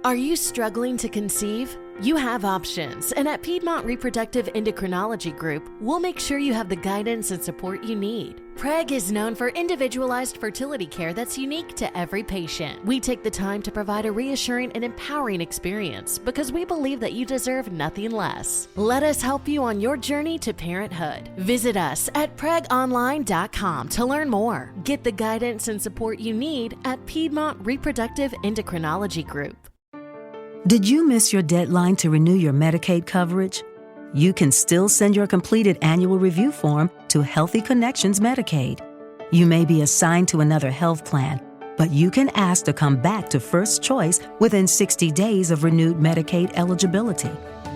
Are you struggling to conceive? You have options, and at Piedmont Reproductive Endocrinology Group, we'll make sure you have the guidance and support you need. PREG is known for individualized fertility care that's unique to every patient. We take the time to provide a reassuring and empowering experience because we believe that you deserve nothing less. Let us help you on your journey to parenthood. Visit us at pregonline.com to learn more. Get the guidance and support you need at Piedmont Reproductive Endocrinology Group. Did you miss your deadline to renew your Medicaid coverage? You can still send your completed annual review form to Healthy Connections Medicaid. You may be assigned to another health plan, but you can ask to come back to First Choice within 60 days of renewed Medicaid eligibility.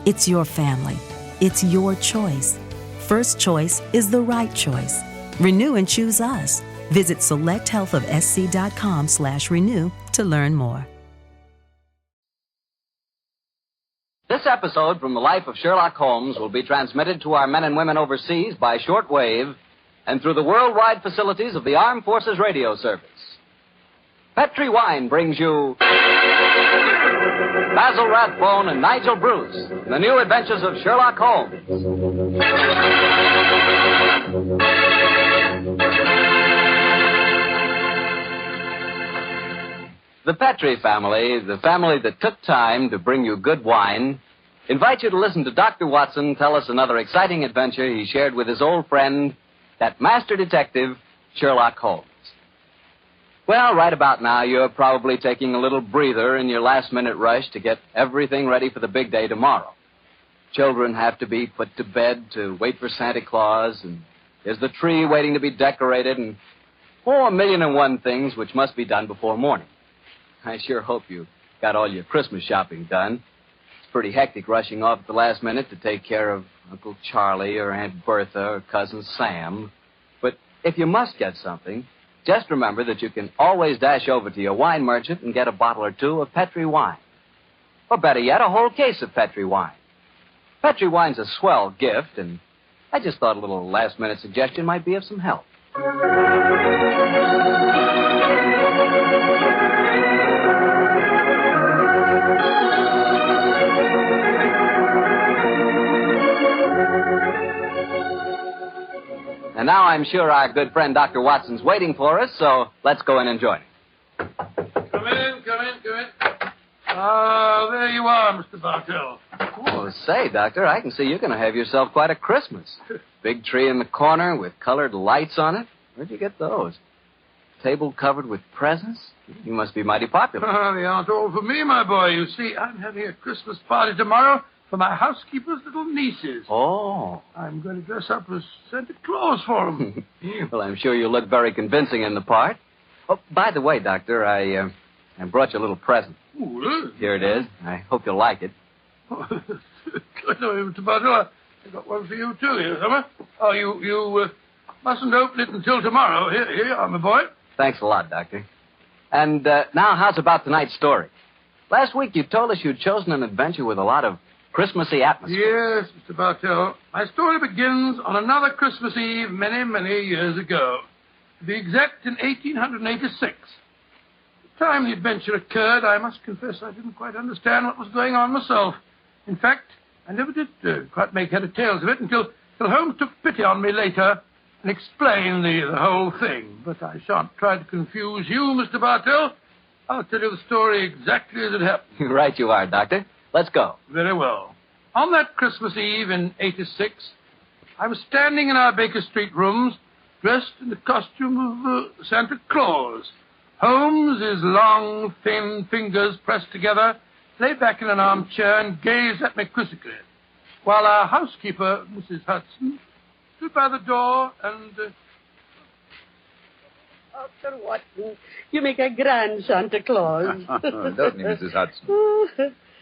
It's your family. It's your choice. First Choice is the right choice. Renew and choose us. Visit selecthealthofsc.com/renew to learn more. This episode from the life of Sherlock Holmes will be transmitted to our men and women overseas by shortwave and through the worldwide facilities of the Armed Forces Radio Service. Petri Wine brings you Basil Rathbone and Nigel Bruce in the new adventures of Sherlock Holmes. The Petri family, the family that took time to bring you good wine, invite you to listen to Dr. Watson tell us another exciting adventure he shared with his old friend, that master detective, Sherlock Holmes. Well, right about now, you're probably taking a little breather in your last-minute rush to get everything ready for the big day tomorrow. Children have to be put to bed to wait for Santa Claus, and there's the tree waiting to be decorated, and, a million and one things which must be done before morning. I sure hope you got all your Christmas shopping done. It's pretty hectic rushing off at the last minute to take care of Uncle Charlie or Aunt Bertha or Cousin Sam. But if you must get something, just remember that you can always dash over to your wine merchant and get a bottle or two of Petri wine. Or better yet, a whole case of Petri wine. Petri wine's a swell gift, and I just thought a little last-minute suggestion might be of some help. And now I'm sure our good friend Dr. Watson's waiting for us, so let's go in and join him. Come in. Ah, there you are, Mr. Bartell. Oh, say, Doctor, I can see you're going to have yourself quite a Christmas. Big tree in the corner with colored lights on it. Where'd you get those? Table covered with presents? You must be mighty popular. They aren't all for me, my boy. You see, I'm having a Christmas party tomorrow for my housekeeper's little nieces. Oh. I'm going to dress up as Santa Claus for them. Well, I'm sure you look very convincing in the part. Oh, by the way, Doctor, I brought you a little present. Oh, really? Here it is. I hope you'll like it. Oh, Mr. Bartell, I got one for you, too, here, Summer. Oh, you mustn't open it until tomorrow. Here you are, my boy. Thanks a lot, Doctor. And now, how's about tonight's story? Last week you told us you'd chosen an adventure with a lot of Christmassy atmosphere. Yes, Mr. Bartell. My story begins on another Christmas Eve many, many years ago. To be exact, in 1886. The time the adventure occurred, I must confess I didn't quite understand what was going on myself. In fact, I never did quite make head or tails of it until Holmes took pity on me later and explained the whole thing. But I shan't try to confuse you, Mr. Bartell. I'll tell you the story exactly as it happened. Right you are, Doctor. Let's go. Very well. On that Christmas Eve in 86, I was standing in our Baker Street rooms, dressed in the costume of Santa Claus. Holmes, his long, thin fingers pressed together, lay back in an armchair and gazed at me quizzically, while our housekeeper, Mrs. Hudson, stood by the door and... Dr. Watson, you make a grand Santa Claus. Doesn't he, Mrs. Hudson?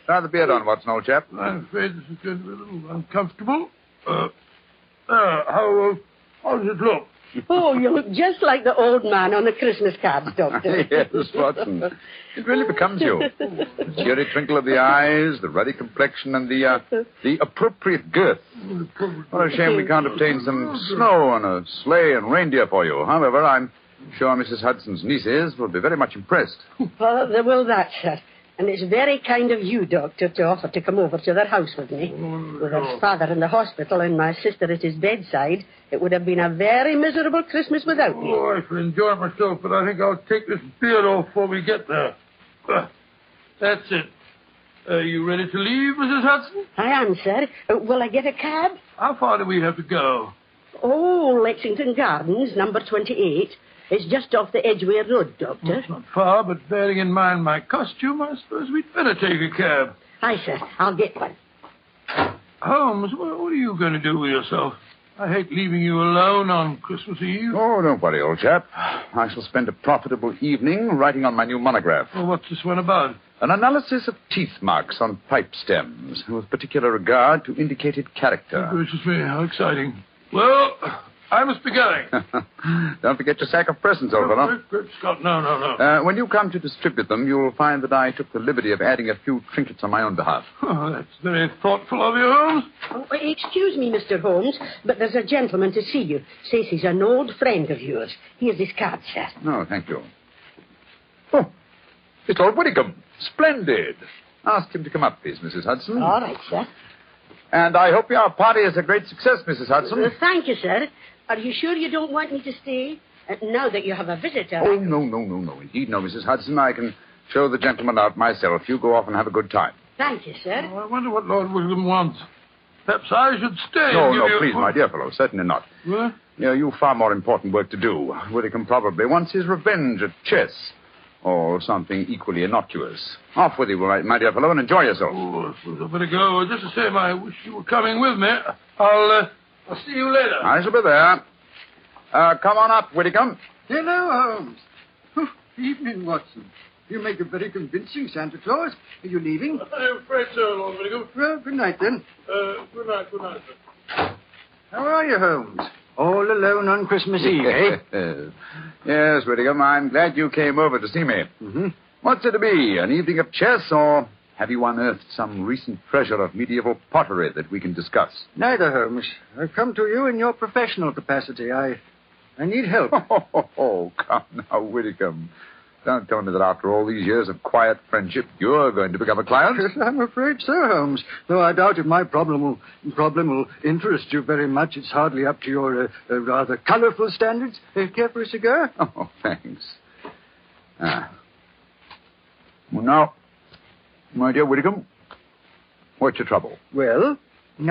Try the beard on, Watson, old chap. I'm afraid this is going to be a little uncomfortable. How does it look? Oh, you look just like the old man on the Christmas cards, Doctor. Yes, Watson. It really becomes you. The cheery twinkle of the eyes, the ruddy complexion, and the appropriate girth. What a shame we can't obtain some snow on a sleigh and reindeer for you. However, I'm sure Mrs. Hudson's nieces will be very much impressed. Oh, they will that, sir. And it's very kind of you, Doctor, to offer to come over to their house with me. With her father in the hospital and my sister at his bedside, it would have been a very miserable Christmas without me. Oh, I shall enjoy myself, but I think I'll take this beard off before we get there. That's it. Are you ready to leave, Mrs. Hudson? I am, sir. Will I get a cab? How far do we have to go? Oh, Lexington Gardens, number 28. It's just off the Edgware Road, Doctor. It's not far, but bearing in mind my costume, I suppose we'd better take a cab. Aye, sir. I'll get one. Holmes, what are you going to do with yourself? I hate leaving you alone on Christmas Eve. Oh, don't worry, old chap. I shall spend a profitable evening writing on my new monograph. Well, what's this one about? An analysis of teeth marks on pipe stems, with particular regard to indicated character. Oh, gracious me, how exciting. Well, I must be going. Don't forget your sack of presents, old fellow. Great Scott, no. When you come to distribute them, you'll find that I took the liberty of adding a few trinkets on my own behalf. Oh, that's very thoughtful of you, Holmes. Oh, excuse me, Mr. Holmes, but there's a gentleman to see you. Says he's an old friend of yours. Here's his card, sir. No, thank you. Oh, it's Lord Whittingham. Splendid. Ask him to come up, please, Mrs. Hudson. All right, sir. And I hope your party is a great success, Mrs. Hudson. Thank you, sir. Are you sure you don't want me to stay? Now that you have a visitor... Oh, no. Indeed, no, Mrs. Hudson. I can show the gentleman out myself. You go off and have a good time. Thank you, sir. Oh, I wonder what Lord William wants. Perhaps I should stay. No, please, my dear fellow. Certainly not. What? You've far more important work to do. Whittingham probably wants his revenge at chess. Or something equally innocuous. Off with you, my dear fellow, and enjoy yourself. Oh, I suppose I better go. Just the same, I wish you were coming with me. I'll see you later. I shall be there. Come on up, Whittingham. Hello, Holmes. Evening, Watson. You make a very convincing Santa Claus. Are you leaving? I'm afraid so, Lord Whittingham. Well, good night, then. Good night, sir. How are you, Holmes? All alone on Christmas Eve, eh? Yes, Whittingham, I'm glad you came over to see me. Mm-hmm. What's it to be, an evening of chess, or have you unearthed some recent treasure of medieval pottery that we can discuss? Neither, Holmes. I've come to you in your professional capacity. I need help. Oh, come now, Whittingham. Don't tell me that after all these years of quiet friendship, you're going to become a client. Yes, I'm afraid so, Holmes. Though I doubt if my problem will interest you very much. It's hardly up to your rather colorful standards. Care for a cigar? Oh, thanks. Well, now, my dear Whittingham, what's your trouble? Well,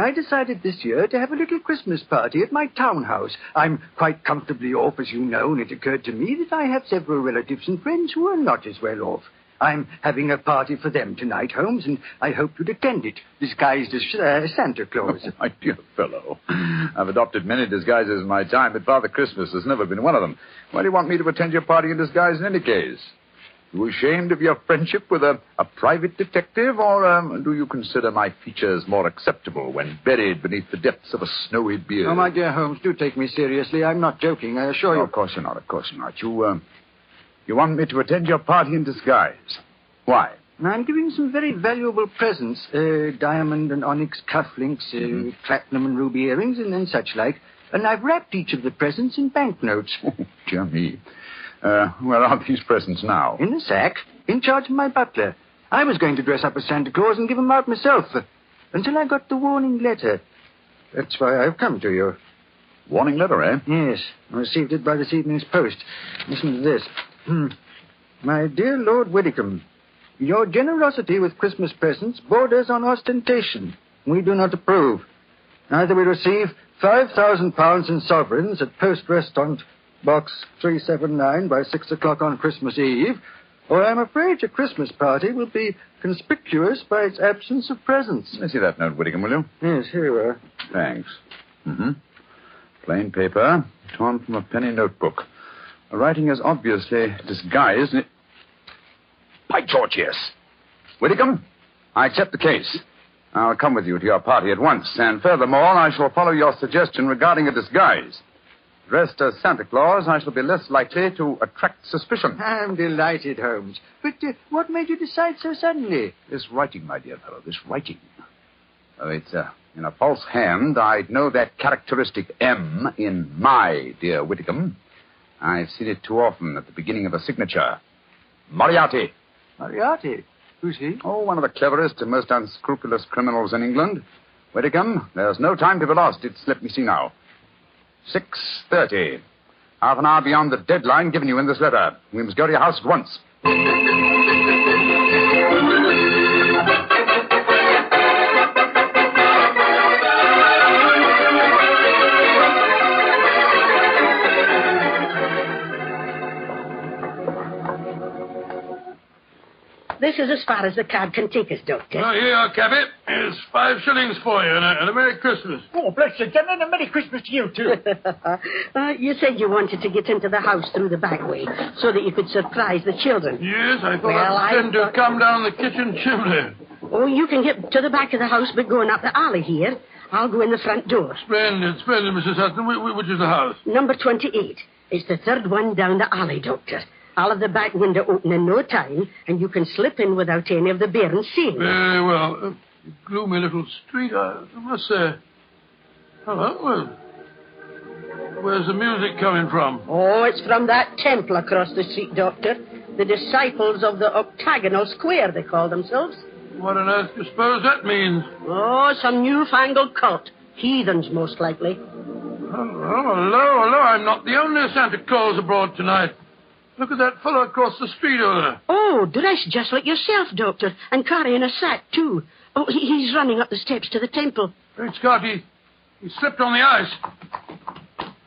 I decided this year to have a little Christmas party at my townhouse. I'm quite comfortably off, as you know, and it occurred to me that I have several relatives and friends who are not as well off. I'm having a party for them tonight, Holmes, and I hope you'd attend it, disguised as Santa Claus. Oh, my dear fellow. I've adopted many disguises in my time, but Father Christmas has never been one of them. Why do you want me to attend your party in disguise in any case? You ashamed of your friendship with a private detective, or do you consider my features more acceptable when buried beneath the depths of a snowy beard? Oh, my dear Holmes, do take me seriously. I'm not joking, I assure you. Of course you're not, You want me to attend your party in disguise. Why? I'm giving some very valuable presents. Diamond and onyx cufflinks, platinum and ruby earrings, and such like. And I've wrapped each of the presents in banknotes. Oh, dear me. Where are these presents now? In a sack, in charge of my butler. I was going to dress up as Santa Claus and give them out myself, until I got the warning letter. That's why I've come to you. Warning letter, eh? Yes, I received it by this evening's post. Listen to this. My dear Lord Whittingham, your generosity with Christmas presents borders on ostentation. We do not approve. Either we receive £5,000 in sovereigns at Post Restaurant Box 379 by 6 o'clock on Christmas Eve, or I'm afraid your Christmas party will be conspicuous by its absence of presents. Let me see that note, Whittingham, will you? Yes, here you are. Thanks. Plain paper, torn from a penny notebook. The writing is obviously disguised. By George, yes. Whittingham, I accept the case. I'll come with you to your party at once, and furthermore, I shall follow your suggestion regarding a disguise. Dressed as Santa Claus, I shall be less likely to attract suspicion. I'm delighted, Holmes. But what made you decide so suddenly? This writing, my dear fellow, this writing. Oh, it's in a false hand. I'd know that characteristic M in my dear Whittingham. I've seen it too often at the beginning of a signature. Moriarty. Moriarty? Who's he? Oh, one of the cleverest and most unscrupulous criminals in England. Whitcomb, there's no time to be lost. Let me see now. 6:30. Half an hour beyond the deadline given you in this letter. We must go to your house at once. This is as far as the cab can take us, Doctor. Oh, here you are, cabby. Here's 5 shillings for you and a Merry Christmas. Oh, bless you, gentlemen, and a Merry Christmas to you, too. You said you wanted to get into the house through the back way so that you could surprise the children. Yes, I thought I'd pretend to come down the kitchen chimney. Oh, you can get to the back of the house by going up the alley here. I'll go in the front door. Splendid, Mrs. Hudson. Which is the house? Number 28. It's the third one down the alley, Doctor. I'll have the back window open in no time, and you can slip in without any of the bairns seeing. Very well. Gloomy little street, I must say. Hello, well, where's the music coming from? Oh, it's from that temple across the street, Doctor. The disciples of the octagonal square, they call themselves. What on earth do you suppose that means? Oh, some newfangled cult. Heathens, most likely. Hello. I'm not the only Santa Claus abroad tonight. Look at that fellow across the street over there. Oh, dressed just like yourself, Doctor, and carrying a sack, too. Oh, he's running up the steps to the temple. Great Scott, he slipped on the ice.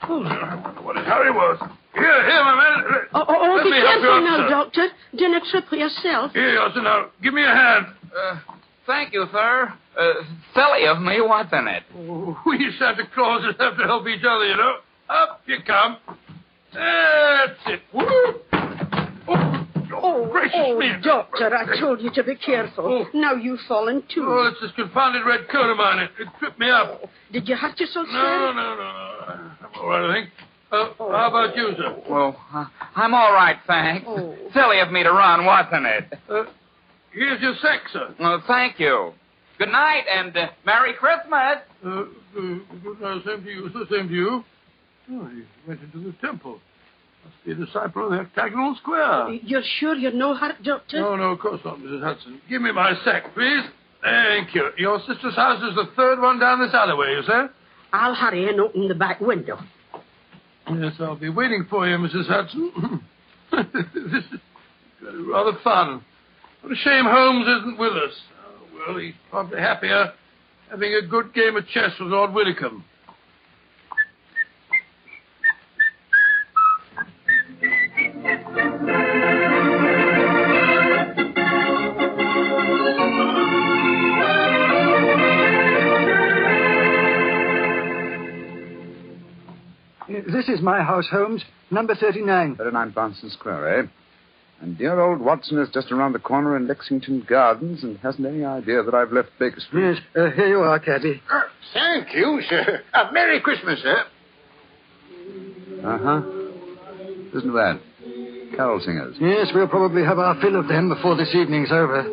Oh, I wonder what his hurry was. Here, my man. Oh, be careful now, Doctor. Dinna trip yourself. Here you are, sir. Now, give me a hand. Thank you, sir. Silly of me, what's in it? Oh, we Santa Clauses have to help each other, you know. Up you come. That's it. Oh, gracious me. Doctor, I told you to be careful. Oh. Now you've fallen, too. Oh, it's this confounded red coat of mine. It tripped me up. Did you hurt yourself, sir? No. I'm all right, I think. How about you, sir? Well, I'm all right, thanks. Oh. Silly of me to run, wasn't it? Here's your sack, sir. Well, thank you. Good night, and Merry Christmas. Good night, same to you, sir. Same to you. Oh, he went into the temple. Must be a disciple of the octagonal square. You're sure you're no hurt, Doctor? No, of course not, Mrs. Hudson. Give me my sack, please. Thank you. Your sister's house is the third one down this alleyway, you say? I'll hurry and open the back window. Yes, I'll be waiting for you, Mrs. Hudson. This is rather fun. What a shame Holmes isn't with us. Oh, well, he's probably happier having a good game of chess with Lord Whitcomb. This is my house, Holmes. Number 39. 39 Branston Square, eh? And dear old Watson is just around the corner in Lexington Gardens and hasn't any idea that I've left Baker Street. Yes, here you are, Caddy. Thank you, sir. Merry Christmas, sir. Uh-huh. Isn't that? Carol singers. Yes, we'll probably have our fill of them before this evening's over.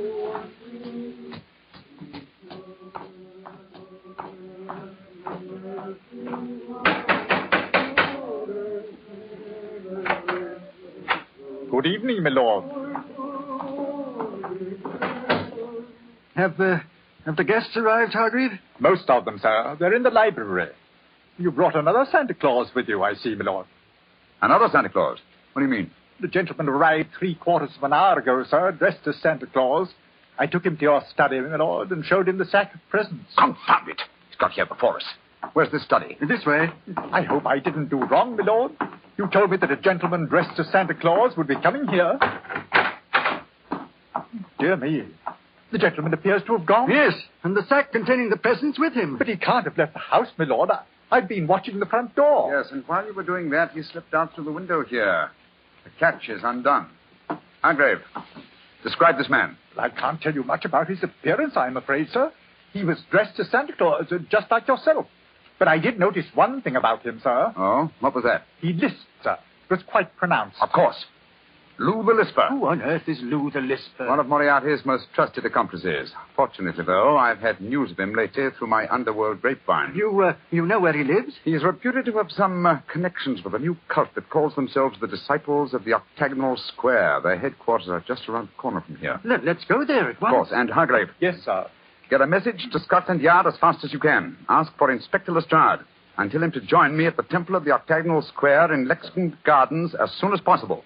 Good evening, my lord. Have the guests arrived, Hargreave? Most of them, sir. They're in the library. You brought another Santa Claus with you, I see, my lord. Another Santa Claus? What do you mean? The gentleman arrived 3/4 of an hour ago, sir, dressed as Santa Claus. I took him to your study, my lord, and showed him the sack of presents. Confound it! He's got here before us. Where's this study? This way. I hope I didn't do wrong, my lord. You told me that a gentleman dressed as Santa Claus would be coming here. Dear me. The gentleman appears to have gone. Yes, and the sack containing the presents with him. But he can't have left the house, my lord. I've been watching the front door. Yes, and while you were doing that, he slipped out through the window here. The catch is undone. Hargrave, describe this man. Well, I can't tell you much about his appearance, I'm afraid, sir. He was dressed as Santa Claus, just like yourself. But I did notice one thing about him, sir. Oh? What was that? He lisped, sir. It was quite pronounced. Of course. Lou the Lisper. Who on earth is Lou the Lisper? One of Moriarty's most trusted accomplices. Fortunately, though, I've had news of him lately through my underworld grapevine. You know where he lives? He is reputed to have some connections with a new cult that calls themselves the Disciples of the Octagonal Square. Their headquarters are just around the corner from here. Let's go there at Of once. course. And Hargrave, Yes, sir. get a message to Scotland Yard as fast as you can. Ask for Inspector Lestrade and tell him to join me at the Temple of the Octagonal Square in Lexington Gardens as soon as possible.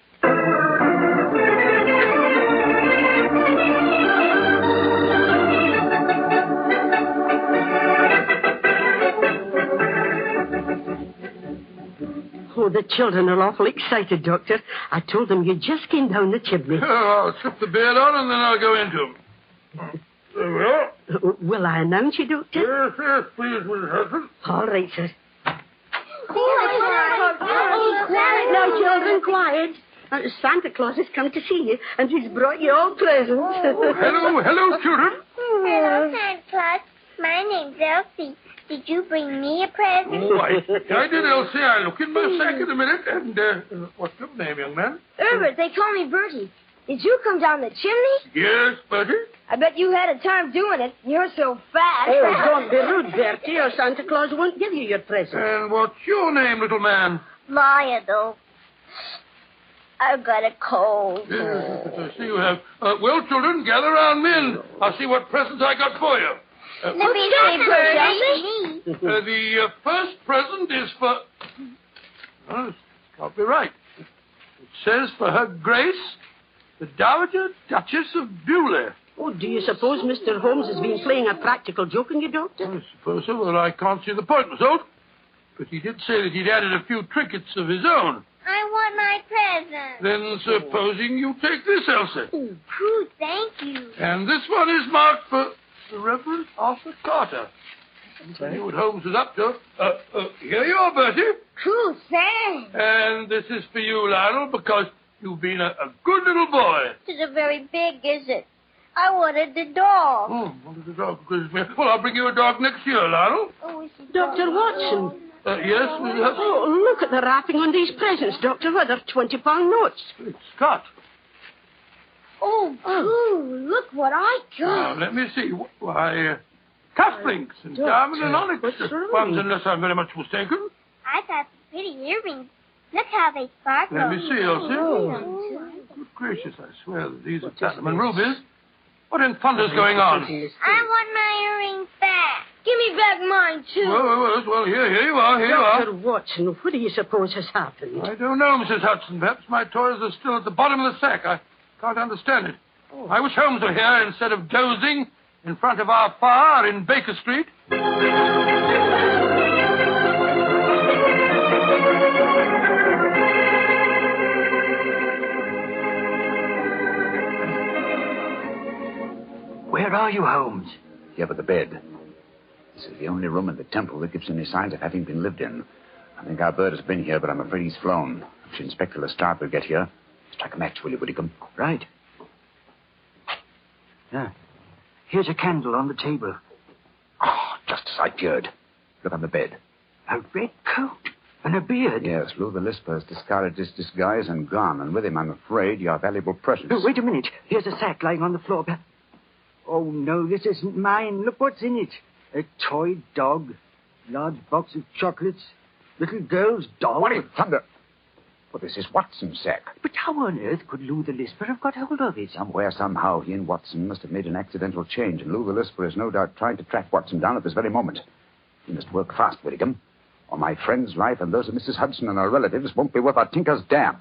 Oh, the children are awful excited, Doctor. I told them you just came down the chimney. I'll slip the beard on and then I'll go into him. There we are. Will I announce you, Doctor? Yes, please, Mrs. Hudson. All right, sir. Now, children, quiet. Santa Claus has come to see you, and he's brought you all presents. Hello, children. Hello, Santa Claus. My name's Elsie. Did you bring me a present? Oh, I did, Elsie. I'll look in my sack in a minute. And, what's your name, young man? Herbert, they call me Bertie. Did you come down the chimney? Yes, Bertie. I bet you had a time doing it. You're so fast. Oh, don't be rude, Bertie, or Santa Claus won't give you your present. And what's your name, little man? Lionel. I've got a cold. Yes, I see you have. Well, children, gather around me and I'll see what presents I got for you. Let me see, Bertie. The first present is for... Oh, this can't be right. It says for Her Grace, the Dowager Duchess of Bewley. Oh, do you suppose Mr. Holmes has been playing a practical joke on you, Doctor? I suppose so. Well, I can't see the point myself. But he did say that he'd added a few trinkets of his own. I want my present. Then supposing you take this, Elsie. Ooh, thank you. And this one is marked for the Reverend Arthur Carter. I knew what Holmes was up to. Here you are, Bertie. Cool, thanks. And this is for you, Lionel, because you've been a good little boy. This isn't very big, is it? I wanted the dog. Oh, wanted a dog. Well, I'll bring you a dog next year, Lionel. Oh, is it Dr. Watson. Yes, Mrs. Hudson? Oh, look at the wrapping on these presents, Doctor. Why, they're 20-pound notes. Great Scott. Oh, cool. Look what I Now, got. let me see. Why, cufflinks and diamond and onyx what's wrong? ones, unless I'm very much mistaken. I got some pretty earrings. Look how they sparkle. Let me see, Elsie. Oh. Good gracious, I swear that these are platinum and rubies. What in thunder's going on? I want my earrings back. Give me back mine, too. Well, here you are, here you Dr. are. Watson, what do you suppose has happened? I don't know, Mrs. Hudson. Perhaps my toys are still at the bottom of the sack. I can't understand it. I wish Holmes were here instead of dozing in front of our fire in Baker Street. Where are you, Holmes? Here by the bed. This is the only room in the temple that gives any signs of having been lived in. I think our bird has been here, but I'm afraid he's flown. If Inspector Lestrade will get here, strike a match, will you, Whitcomb? Right. Yeah. Here's a candle on the table. Oh, just as I feared. Look on the bed. A red coat and a beard. Yes, Lou the Lisper has discarded his disguise and gone, and with him, I'm afraid, your valuable presents. Oh, wait a minute. Here's a sack lying on the floor. Oh, no, this isn't mine. Look what's in it. A toy dog, large box of chocolates, little girl's doll. What in thunder? Well, this is Watson's sack. But how on earth could Lou the Lisper have got hold of it? Somewhere, somehow, he and Watson must have made an accidental change, and Lou the Lisper is no doubt trying to track Watson down at this very moment. He must work fast, Whitcomb, or my friend's life and those of Mrs. Hudson and her relatives won't be worth a tinker's dam.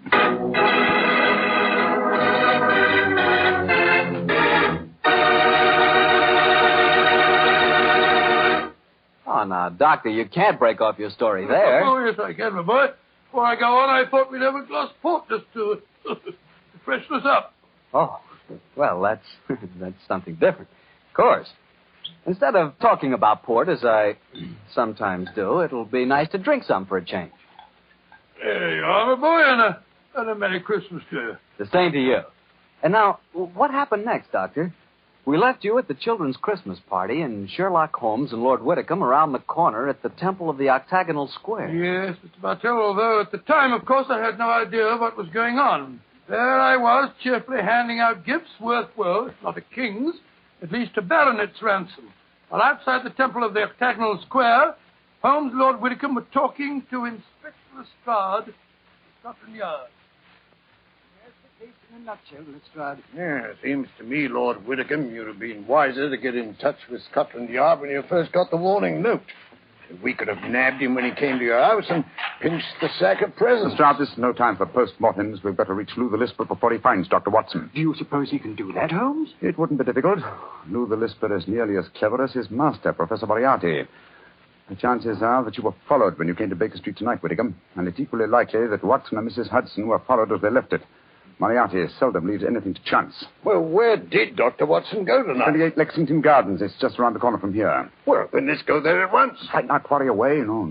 Oh, now, Doctor, you can't break off your story there. Oh, yes, I can, my boy. Before I go on, I thought we'd have a glass of port just to freshen us up. Oh, well, that's something different. Of course. Instead of talking about port, as I sometimes do, it'll be nice to drink some for a change. There you are, my boy, and a Merry Christmas to you. The same to you. And now, what happened next, Doctor? We left you at the children's Christmas party, and Sherlock Holmes and Lord Whitcomb around the corner at the Temple of the Octagonal Square. Yes, Mr. Bartell, although at the time, of course, I had no idea what was going on. There I was, cheerfully handing out gifts worth, well, if not a king's, at least a baronet's ransom. While outside the temple of the octagonal square, Holmes and Lord Widdicombe were talking to Inspector Lestrade of Scotland Yard. That's the case in a nutshell, Lestrade. Yeah, seems to me, Lord Widdicombe, you'd have been wiser to get in touch with Scotland Yard when you first got the warning note. We could have nabbed him when he came to your house and pinched the sack of presents. Lestrade, this is no time for post-mortems. We've got to reach Lou the Lisper before he finds Dr. Watson. Do you suppose he can do that, Holmes? It wouldn't be difficult. Lou the Lisper is nearly as clever as his master, Professor Moriarty. The chances are that you were followed when you came to Baker Street tonight, Widdicombe, and it's equally likely that Watson and Mrs. Hudson were followed as they left it. Moriarty seldom leaves anything to chance. Well, where did Dr. Watson go tonight? 28 Lexington Gardens. It's just around the corner from here. Well, then let's go there at once. Fight not worry away. No,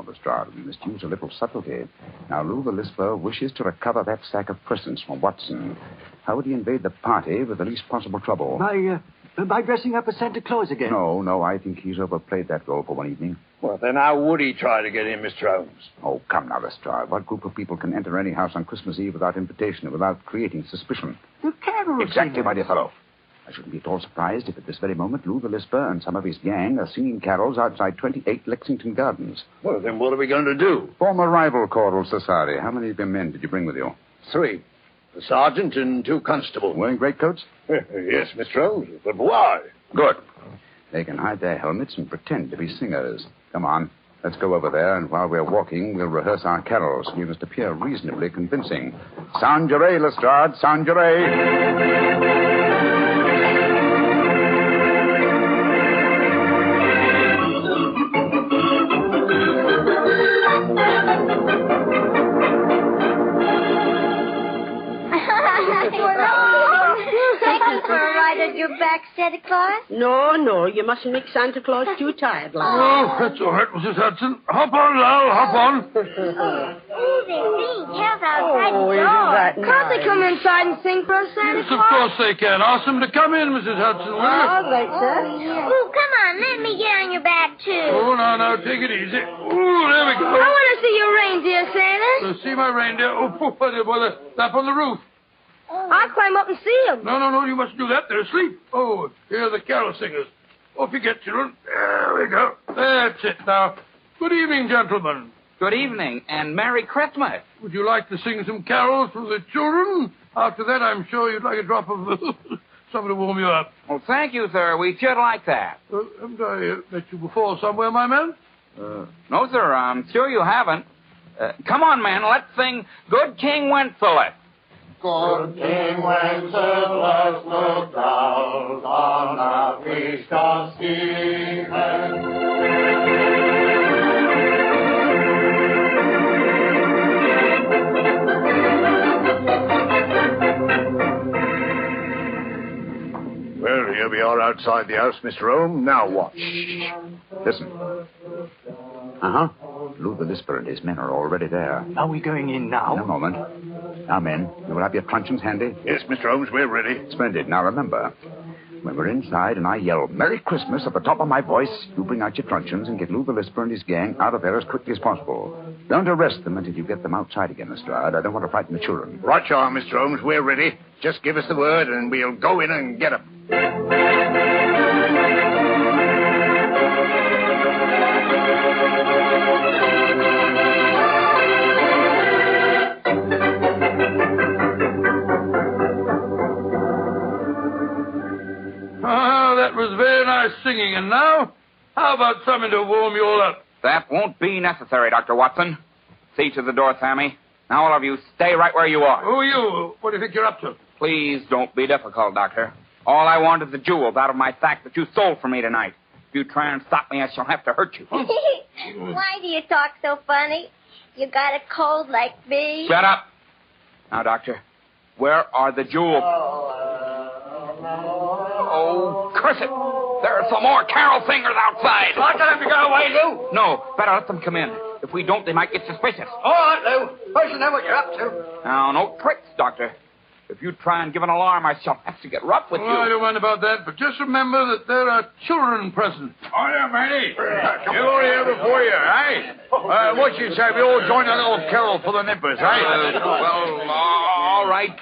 Lestrade. We must use a little subtlety. Now, Lou the Lisper wishes to recover that sack of presents from Watson. How would he invade the party with the least possible trouble? By dressing up as Santa Claus again? No, I think he's overplayed that role for one evening. Well, then how would he try to get in, Mr. Holmes? Oh, come now, Lestrade. What group of people can enter any house on Christmas Eve without invitation and without creating suspicion? The carol Exactly, singers. my dear fellow. I shouldn't be at all surprised if at this very moment Lou the Lisper and some of his gang are singing carols outside 28 Lexington Gardens. Well, then what are we going to do? Form a rival choral society. How many of your men did you bring with you? 3. The sergeant and 2 constables. Wearing greatcoats? Yes, Mr. Holmes. But why? Good. They can hide their helmets and pretend to be singers. Come on. Let's go over there, and while we're walking, we'll rehearse our carols. We must appear reasonably convincing. Sound your A, Lestrade. Sound your A. For a ride on your back, Santa Claus? No, you mustn't make Santa Claus too tired, lad. Oh, that's all right, Mrs. Hudson. Hop on, Lal, hop on. Ooh, they're singing carols outside the isn't door. that Can't they nice? come inside and sing for us, Santa Yes, of Claus? course they can. Ask them to come in, Mrs. Hudson, will you? All right, sir. Ooh, come on, let me get on your back, too. Oh, no, take it easy. Ooh, there we go. I want to see your reindeer, Santa. See my reindeer? Oh, they're up on the roof. I'll climb up and see them. No, you mustn't do that. They're asleep. Oh, here are the carol singers. Off you get, children. There we go. That's it now. Good evening, gentlemen. Good evening, and Merry Christmas. Would you like to sing some carols for the children? After that, I'm sure you'd like a drop of something to warm you up. Well, thank you, sir. We should like that. Haven't I met you before somewhere, my man? No, sir, I'm sure you haven't. Come on, man, let's sing Good King Wenceslas. Good King Wenceslas looked out on a feast of Stephen. Well, here we are outside the house, Mr. Holmes. Now what? Listen. Uh-huh. Lou the Lisper and his men are already there. Are we going in now? In a moment. Now, men, you will have your truncheons handy? Yes, Mr. Holmes, we're ready. Splendid. Now, remember, when we're inside and I yell Merry Christmas at the top of my voice, you bring out your truncheons and get Lou the Lisper and his gang out of there as quickly as possible. Don't arrest them until you get them outside again, Lestrade. I don't want to frighten the children. Right you are, Mr. Holmes. We're ready. Just give us the word and we'll go in and get them. That was very nice singing. And now, how about something to warm you all up? That won't be necessary, Dr. Watson. See to the door, Sammy. Now, all of you, stay right where you are. Who are you? What do you think you're up to? Please don't be difficult, Doctor. All I want is the jewels out of my sack that you stole from me tonight. If you try and stop me, I shall have to hurt you. Why do you talk so funny? You got a cold like me? Shut up. Now, Doctor, where are the jewels? Oh, curse it. There are some more carol singers outside. Not gonna have to go away, Lou. No, better let them come in. If we don't, they might get suspicious. All right, Lou. Supposed to know what you're up to. Now, no tricks, Doctor. If you try and give an alarm, I shall have to get rough with you. I don't mind about that, but just remember that there are children present. Oh, yeah, Manny. You're all here before you, eh? What you say, we all join a little carol for the nippers, eh? All right.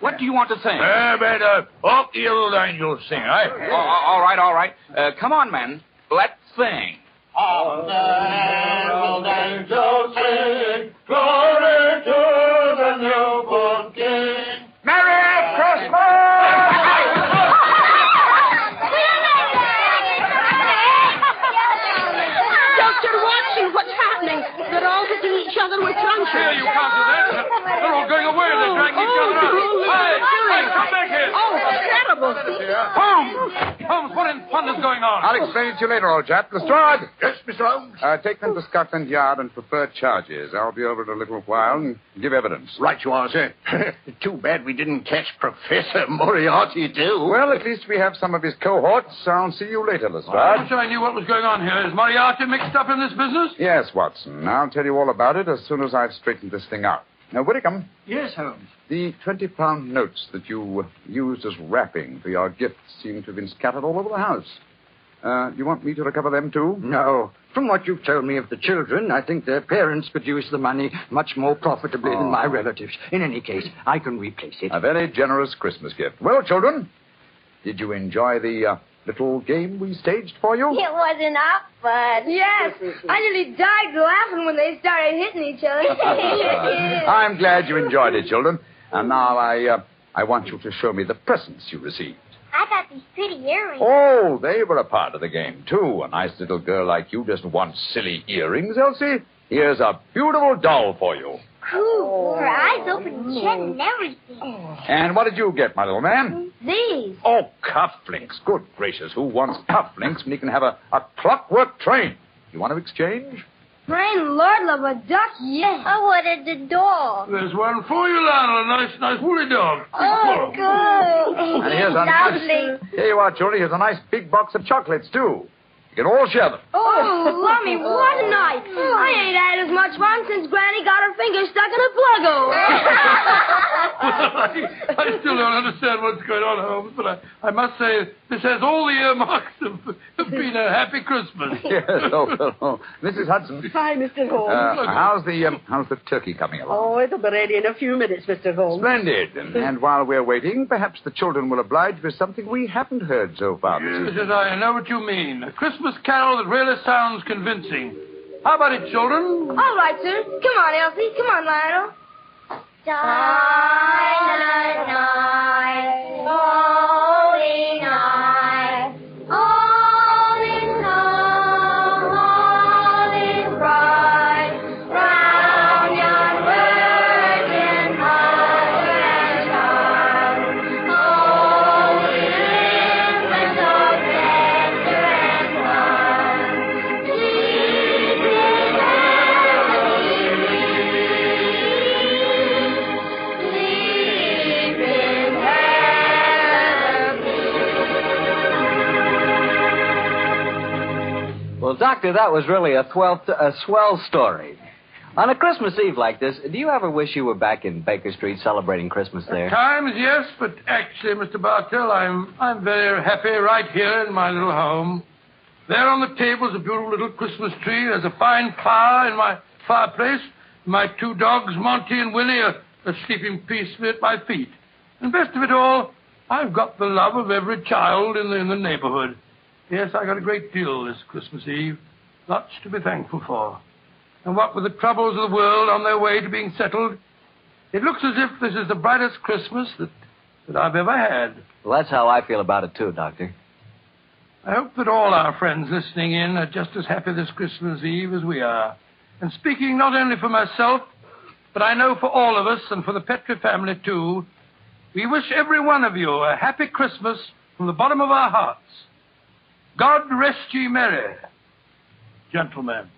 What do you want to sing? Better Hark the Old Angels Sing, eh? All right. Come on, men. Let's sing. Hark the herald angels sing, glory to the newborn King. Merry Christmas! Dr. Watson, what's happening? They're all hitting each other with truncheons. Here, you can't do that. They're all going away. They're dragging each other out. Hey, come back here. Oh, terrible. Holmes, what in thunder's going on? I'll explain it to you later, old chap. Lestrade! Yes, Mr. Holmes? Take them to Scotland Yard and prefer charges. I'll be over in a little while and give evidence. Right you are, sir. Too bad we didn't catch Professor Moriarty, too. Well, at least we have some of his cohorts. I'll see you later, Lestrade. I wish I knew what was going on here. Is Moriarty mixed up in this business? Yes, Watson. I'll tell you all about it as soon as I've straightened this thing out. Now, Whitcomb. Yes, Holmes. The 20-pound notes that you used as wrapping for your gifts seem to have been scattered all over the house. Do you want me to recover them, too? No. From what you've told me of the children, I think their parents could use the money much more profitably than my relatives. In any case, I can replace it. A very generous Christmas gift. Well, children, did you enjoy the little game we staged for you? It was enough fun. Yes. I nearly died laughing when they started hitting each other. I'm glad you enjoyed it, children. And now I want you to show me the presents you received. I got these pretty earrings. Oh, they were a part of the game, too. A nice little girl like you doesn't want silly earrings, Elsie. Here's a beautiful doll for you. Cool. Her eyes open and shed and everything. And what did you get, my little man? These. Oh, cufflinks. Good gracious, who wants cufflinks when you can have a clockwork train? You want to exchange? Rain, Lord love a duck, yes. I wanted the dog. There's one for you, Lionel. A nice woolly dog. Oh, good. And here's Lovely. Here you are, children. Here's a nice big box of chocolates, too. You can all share them. Oh, Lummy, what a night. I ain't had as much fun since Granny got her finger stuck in a plug-o. I still don't understand what's going on, Holmes, but I must say this has all the earmarks of being a happy Christmas. Yes, Mrs. Hudson. Hi, Mr. Holmes. How's the turkey coming along? Oh, it'll be ready in a few minutes, Mr. Holmes. Splendid. And while we're waiting, perhaps the children will oblige with something we haven't heard so far this evening. Yes, I know what you mean. A Christmas carol that really sounds convincing. How about it, children? All right, sir. Come on, Elsie. Come on, Lionel. Silent night, holy night, all is calm, all is bright, round yon virgin mother and child, holy infant of tender and kind, sleep in heavenly Well, Doctor, that was really a swell story. On a Christmas Eve like this, do you ever wish you were back in Baker Street celebrating Christmas there? At times, yes, but actually, Mr. Bartell, I'm very happy right here in my little home. There on the table is a beautiful little Christmas tree. There's a fine fire in my fireplace. My two dogs, Monty and Willie, are sleeping peacefully at my feet. And best of it all, I've got the love of every child in the neighborhood. Yes, I got a great deal this Christmas Eve. Lots to be thankful for. And what with the troubles of the world on their way to being settled, it looks as if this is the brightest Christmas that I've ever had. Well, that's how I feel about it, too, Doctor. I hope that all our friends listening in are just as happy this Christmas Eve as we are. And speaking not only for myself, but I know for all of us and for the Petrie family, too, we wish every one of you a happy Christmas from the bottom of our hearts. God rest ye merry, gentlemen.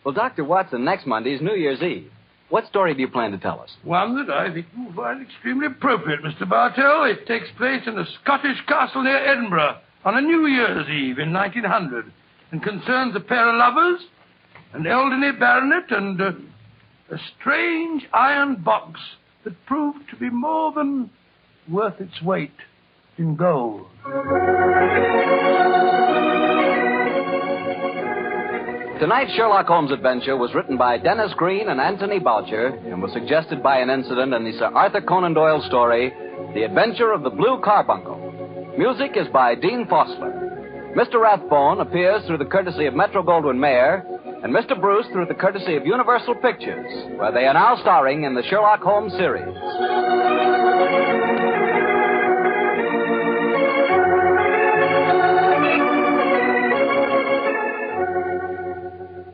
Well, Dr. Watson, next Monday is New Year's Eve. What story do you plan to tell us? One that I think you will find extremely appropriate, Mr. Bartell. It takes place in a Scottish castle near Edinburgh on a New Year's Eve in 1900 and concerns a pair of lovers, an elderly baronet, and a strange iron box that proved to be more than worth its weight in gold. Tonight's Sherlock Holmes adventure was written by Dennis Green and Anthony Boucher and was suggested by an incident in the Sir Arthur Conan Doyle story, The Adventure of the Blue Carbuncle. Music is by Dean Fossler. Mr. Rathbone appears through the courtesy of Metro-Goldwyn-Mayer, and Mr. Bruce through the courtesy of Universal Pictures, where they are now starring in the Sherlock Holmes series.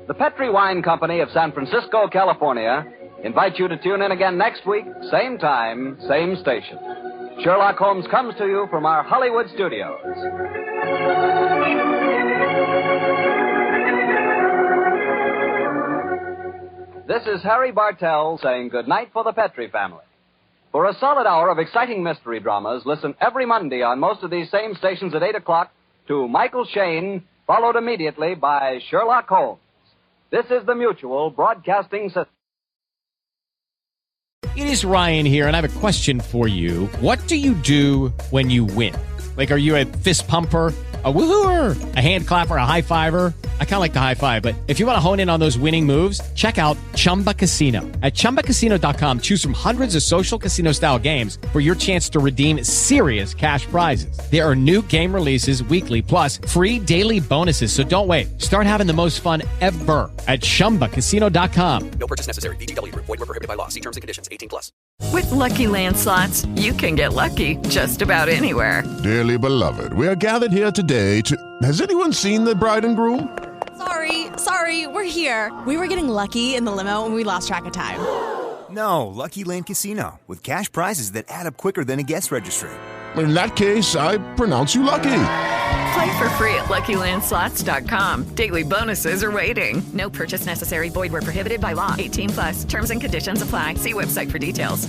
The Petri Wine Company of San Francisco, California, invites you to tune in again next week, same time, same station. Sherlock Holmes comes to you from our Hollywood studios. This is Harry Bartell saying goodnight for the Petri family. For a solid hour of exciting mystery dramas, listen every Monday on most of these same stations at 8 o'clock to Michael Shayne, followed immediately by Sherlock Holmes. This is the Mutual Broadcasting System. It is Ryan here, and I have a question for you. What do you do when you win? Like, are you a fist pumper, a woohooer, a hand clapper, a high fiver? I kind of like the high five, but if you want to hone in on those winning moves, check out Chumba Casino. At ChumbaCasino.com, choose from hundreds of social casino-style games for your chance to redeem serious cash prizes. There are new game releases weekly, plus free daily bonuses, so don't wait. Start having the most fun ever at ChumbaCasino.com. No purchase necessary. VGW. Void where prohibited by law. See terms and conditions. 18+. With Lucky Land Slots, you can get lucky just about anywhere. Dearly beloved, we are gathered here today to... Has anyone seen the bride and groom? Sorry, we're here. We were getting lucky in the limo and we lost track of time. No, Lucky Land Casino, with cash prizes that add up quicker than a guest registry. In that case, I pronounce you lucky. Play for free at LuckyLandSlots.com. Daily bonuses are waiting. No purchase necessary. Void where prohibited by law. 18+. Terms and conditions apply. See website for details.